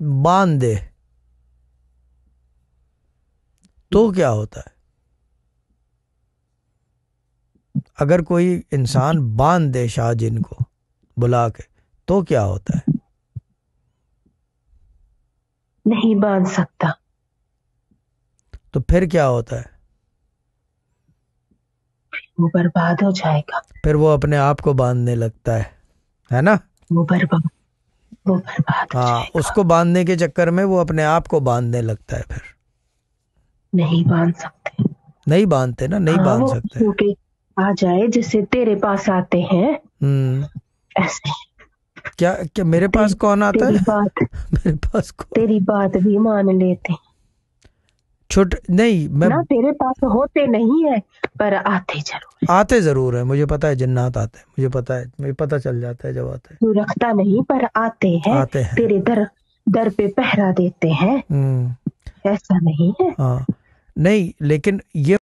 बांध दे तो क्या होता है? अगर कोई इंसान बांध दे शाहजिन को बुला के तो क्या होता है? नहीं बांध सकता। तो फिर क्या होता है? वो बर्बाद हो जाएगा। फिर वो अपने आप को बांधने लगता है ना? वो बर्बाद हो हाँ, जाएगा। उसको बांधने के चक्कर में वो अपने आप को बांधने लगता है। फिर नहीं बांध सकते। नहीं बांधते ना, नहीं हाँ बांध वो सकते। होके आ जाए जैसे तेरे पास आते हैं हम्म। ऐसे। क्या क्या मेरे पास कौन आता तेरी है? बात मेरे पास कौन? तेरी बात भी मान लेते हैं छुट नहीं, मैं ना। तेरे पास होते नहीं है पर आते जरूर। आते जरूर है, मुझे पता है जिन्नात आते हैं, मुझे पता है, मुझे पता चल जाता है जब आते हैं। तू रखता नहीं पर आते हैं। आते हैं। तेरे दर दर पे पहरा देते हैं। हम्म। ऐसा नहीं है। हाँ। नहीं लेकिन ये